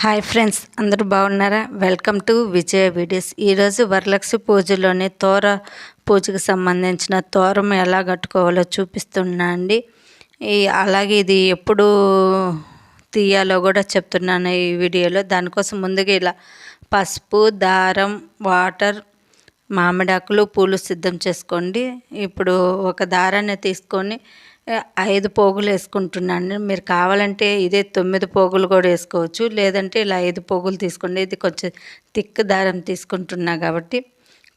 Hi friends, అందరూ బాగున్నారా? Welcome to Vijaya videos. ఈరోజు వరలక్ష్మి పూజలోని తోర పూజకు సంబంధించిన తోరం ఎలా కట్టుకోవాలో చూపిస్తున్నా అండి. అలాగే ఇది ఎప్పుడు తీయాలో కూడా చెప్తున్నాను ఈ వీడియోలో. దానికోసం ముందుగా ఇలా పసుపు, దారం, వాటర్, మామిడాకులు, పూలు సిద్ధం చేసుకోండి. ఇప్పుడు ఒక దారాన్ని తీసుకొని 5 పోగులు వేసుకుంటున్నాను. మీరు కావాలంటే ఇదే 9 పోగులు కూడా వేసుకోవచ్చు, లేదంటే ఇలా 5 పోగులు తీసుకోండి. ఇది కొంచెం థిక్ దారం తీసుకుంటున్నా కాబట్టి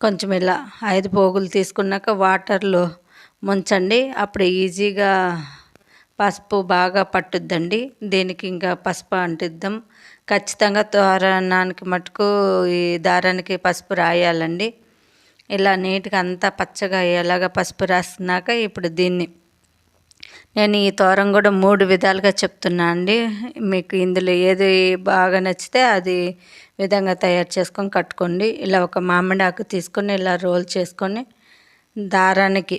కొంచెం ఇలా 5 పోగులు తీసుకున్నాక వాటర్లో ముంచండి. అప్పుడు ఈజీగా పసుపు బాగా పట్టుద్దండి. దీనికి ఇంకా పసుపు అంటిద్దాం. ఖచ్చితంగా తోరణానికి మటుకు ఈ దారానికి పసుపు రాయాలండి. ఇలా నీట్గా అంతా పచ్చగా అయ్యేలాగా పసుపు రాస్తున్నాక ఇప్పుడు దీన్ని నేను ఈ తోరం కూడా 3 విధాలుగా చెప్తున్నా అండి. మీకు ఇందులో ఏది బాగా నచ్చితే అది విధంగా తయారు చేసుకొని కట్టుకోండి. ఇలా ఒక మామిడి ఆకు తీసుకొని ఇలా రోల్ చేసుకొని దారానికి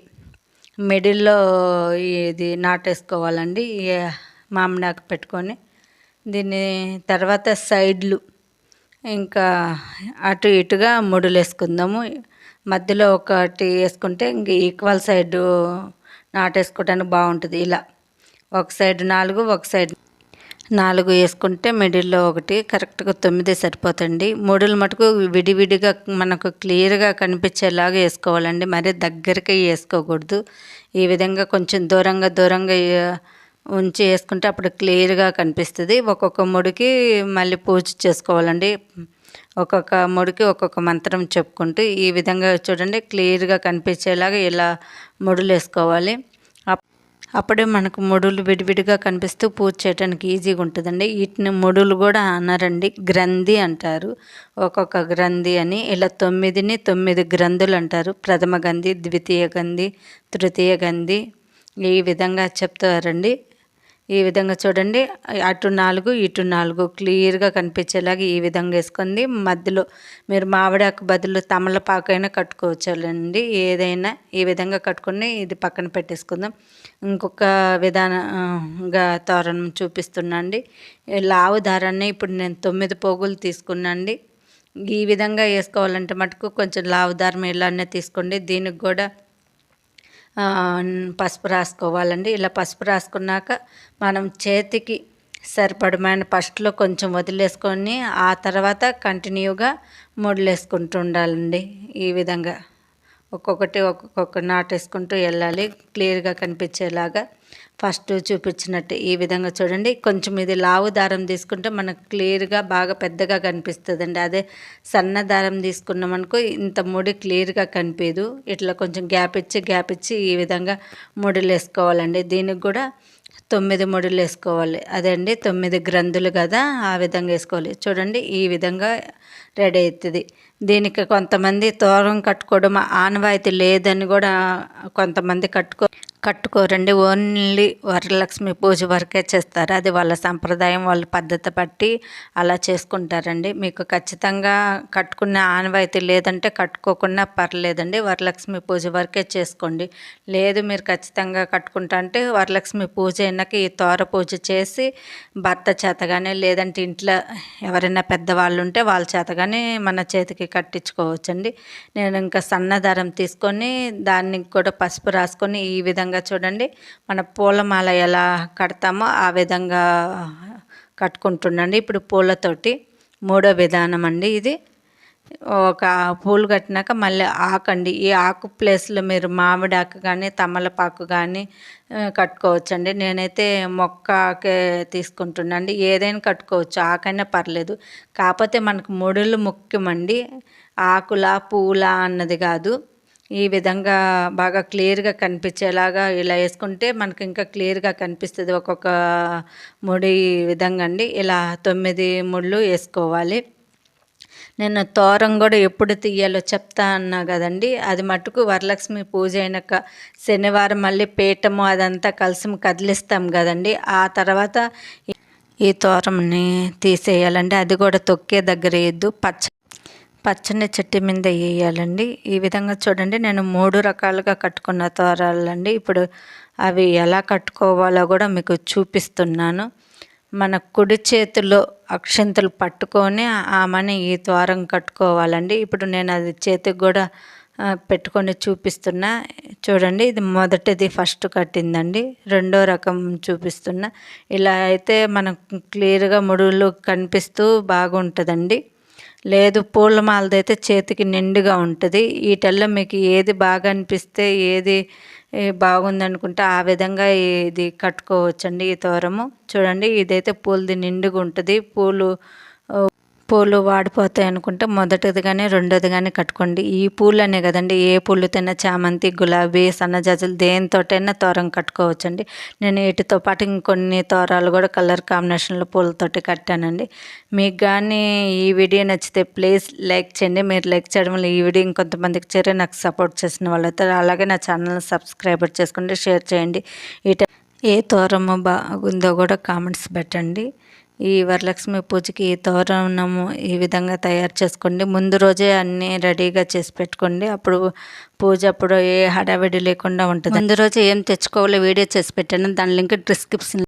మిడిల్లో ఇది నాటేసుకోవాలండి. ఈ మామిడి ఆకు పెట్టుకొని దీన్ని తర్వాత సైడ్లు ఇంకా అటు ఇటుగా ముడులు వేసుకుందాము. మధ్యలో ఒకటి వేసుకుంటే ఇంక ఈక్వల్ సైడు నాటేసుకోవడానికి బాగుంటుంది. ఇలా ఒక సైడ్ 4, ఒక సైడ్ 4 వేసుకుంటే మిడిల్లో ఒకటి కరెక్ట్గా 9 సరిపోతుంది. ముడులు మటుకు విడివిడిగా మనకు క్లియర్గా కనిపించేలాగా వేసుకోవాలండి. మరీ దగ్గరికి వేసుకోకూడదు. ఈ విధంగా కొంచెం దూరంగా ఉంచి వేసుకుంటే అప్పుడు క్లియర్గా కనిపిస్తుంది. ఒక్కొక్క ముడికి మళ్ళీ పూజ చేసుకోవాలండి. ఒక్కొక్క ముడికి ఒక్కొక్క మంత్రం చెప్పుకుంటూ ఈ విధంగా చూడండి క్లియర్గా కనిపించేలాగా ఇలా ముడులు వేసుకోవాలి. అప్పుడే మనకు ముడులు విడివిడిగా కనిపిస్తూ పూజ చేయడానికి ఈజీగా ఉంటుందండి. వీటిని ముడులు కూడా అన్నారండి, గ్రంథి అంటారు. ఒక్కొక్క గ్రంథి అని ఇలా 9ని 9 గ్రంథులు అంటారు. ప్రథమ గంధి, ద్వితీయ గంధి, తృతీయ గంధి ఈ విధంగా చెప్తారండి. ఈ విధంగా చూడండి అటు 4 ఇటు 4 క్లియర్గా కనిపించేలాగా ఈ విధంగా వేసుకుంది. మధ్యలో మీరు మామిడాకు బదులు తమలపాకు అయినా కట్టుకోవచ్చులండి. ఏదైనా ఈ విధంగా కట్టుకొని ఇది పక్కన పెట్టేసుకుందాం. ఇంకొక విధానంగా తోరణం చూపిస్తున్నా అండి. లావు దారాన్ని ఇప్పుడు నేను 9 పోగులు తీసుకున్నాండి. ఈ విధంగా వేసుకోవాలంటే మటుకు కొంచెం లావు దారం ఇలానే తీసుకోండి. దీనికి కూడా పసుపు రాసుకోవాలండి. ఇలా పసుపు రాసుకున్నాక మనం చేతికి సరిపడమైన ఫస్ట్లో కొంచెం వదిలేసుకొని ఆ తర్వాత కంటిన్యూగా ముడులు వేసుకుంటూ ఉండాలండి. ఈ విధంగా ఒక్కొక్క నాటేసుకుంటూ వెళ్ళాలి క్లియర్గా కనిపించేలాగా. ఫస్ట్ చూపించినట్టు ఈ విధంగా చూడండి. కొంచెం ఇది లావు దారం తీసుకుంటే మనకు క్లియర్గా బాగా పెద్దగా కనిపిస్తుందండి. అదే సన్న దారం తీసుకున్నామనుకో ఇంత ముడి క్లియర్గా కనిపించదు. ఇట్లా కొంచెం గ్యాప్ ఇచ్చి ఈ విధంగా ముడులు వేసుకోవాలండి. దీనికి కూడా 9 ముడులు వేసుకోవాలి. అదే అండి 9 గ్రంథులు కదా, ఆ విధంగా వేసుకోవాలి. చూడండి ఈ విధంగా రెడీ అవుతుంది. దీనికి కొంతమంది తోరం కట్టుకోవడం ఆనవాయితీ లేదని కూడా కొంతమంది కట్టుకోరండి. ఓన్లీ వరలక్ష్మి పూజ వరకే చేస్తారు. అది వాళ్ళ సంప్రదాయం, వాళ్ళ పద్ధతి బట్టి అలా చేసుకుంటారండి. మీకు ఖచ్చితంగా కట్టుకునే ఆనవాయితీ లేదంటే కట్టుకోకుండా పర్లేదండి. వరలక్ష్మి పూజ వరకే చేసుకోండి. లేదు మీరు ఖచ్చితంగా కట్టుకుంటా అంటే వరలక్ష్మి పూజ అయినాక ఈ తోర పూజ చేసి భర్త చేత కానీ లేదంటే ఇంట్లో ఎవరైనా పెద్దవాళ్ళు ఉంటే వాళ్ళ చేత కానీ మన చేతికి కట్టించుకోవచ్చండి. నేను ఇంకా సన్నదారం తీసుకొని దాన్ని కూడా పసుపు రాసుకొని ఈ విధంగా చూడండి మన పూలమాల ఎలా కడతామో ఆ విధంగా కట్టుకుంటుండండి. ఇప్పుడు పూలతోటి 3వ విధానం అండి ఇది. ఒక పూలు కట్టినాక మళ్ళీ ఆకండి. ఈ ఆకు ప్లేస్లో మీరు మామిడి ఆకు కానీ తమలపాకు కానీ కట్టుకోవచ్చండి. నేనైతే మొక్క ఆకే తీసుకుంటున్నాండి. ఏదైనా కట్టుకోవచ్చు, ఆకైనా పర్లేదు. కాకపోతే మనకు ముడులు ముఖ్యమండి, ఆకులా పూలా అన్నది కాదు. ఈ విధంగా బాగా క్లియర్గా కనిపించేలాగా ఇలా వేసుకుంటే మనకు ఇంకా క్లియర్గా కనిపిస్తుంది. ఒక్కొక్క ముడి విధంగా అండి ఇలా 9 ముళ్ళు వేసుకోవాలి. నేను తోరం కూడా ఎప్పుడు తీయాలో చెప్తా అన్నా కదండి. అది మటుకు వరలక్ష్మి పూజ అయినాక శనివారం మళ్ళీ పీఠము అదంతా కలిసి కదిలిస్తాం కదండి. ఆ తర్వాత ఈ తోరంని తీసేయాలండి. అది కూడా తొక్కే దగ్గర వేయద్దు, పచ్చని చెట్టు మీద వేయాలండి. ఈ విధంగా చూడండి నేను 3 రకాలుగా కట్టుకున్న తోరాలండి. ఇప్పుడు అవి ఎలా కట్టుకోవాలో కూడా మీకు చూపిస్తున్నాను. మన కుడి చేతిలో అక్షింతలు పట్టుకొని ఆమెని ఈ ద్వారం కట్టుకోవాలండి. ఇప్పుడు నేను అది చేతికి కూడా పెట్టుకొని చూపిస్తున్నా చూడండి. ఇది మొదటిది ఫస్ట్ కట్టిందండి. రెండో రకం చూపిస్తున్నా. ఇలా అయితే మనకు క్లియర్గా ముడులు కనిపిస్తూ బాగుంటుందండి. లేదు పూలమాలదైతే చేతికి నిండుగా ఉంటుంది. వీటల్లో మీకు ఏది బాగా అనిపిస్తే ఏది బాగుందనుకుంటే ఆ విధంగా ఇది కట్టుకోవచ్చండి. ఈ తోరము చూడండి, ఇదైతే పూలది నిండుగా ఉంటుంది. పూలు వాడిపోతాయి అనుకుంటే మొదటిది కానీ రెండోది కానీ కట్టుకోండి. ఈ పూలనే కదండి, ఏ పూలతోనే చామంతి, గులాబీ, సన్నజాజులు దేనితోటైనా తోరం కట్టుకోవచ్చండి. నేను వీటితో పాటు ఇంకొన్ని తోరాలు కూడా కలర్ కాంబినేషన్లో పూలతోటి కట్టానండి. మీకు కానీ ఈ వీడియో నచ్చితే ప్లీజ్ లైక్ చేయండి. మీరు లైక్ చేయడం వల్ల ఈ వీడియో ఇంకొంతమందికి చేరే నాకు సపోర్ట్ చేసిన వాళ్ళైతే, అలాగే నా ఛానల్ని సబ్స్క్రైబర్ చేసుకోండి, షేర్ చేయండి. ఏ తోరము బాగుందో కూడా కామెంట్స్ పెట్టండి. ఈ వరలక్ష్మి పూజకి ఈ తోరణము ఈ విధంగా తయారు చేసుకోండి. ముందు రోజే అన్నీ రెడీగా చేసి పెట్టుకోండి. అప్పుడు పూజ అప్పుడు ఏ హడావిడి లేకుండా ఉంటుంది. ముందు రోజే ఏం తెచ్చుకోవాలో వీడియో చేసి పెట్టాను, దాని లింక్ డిస్క్రిప్షన్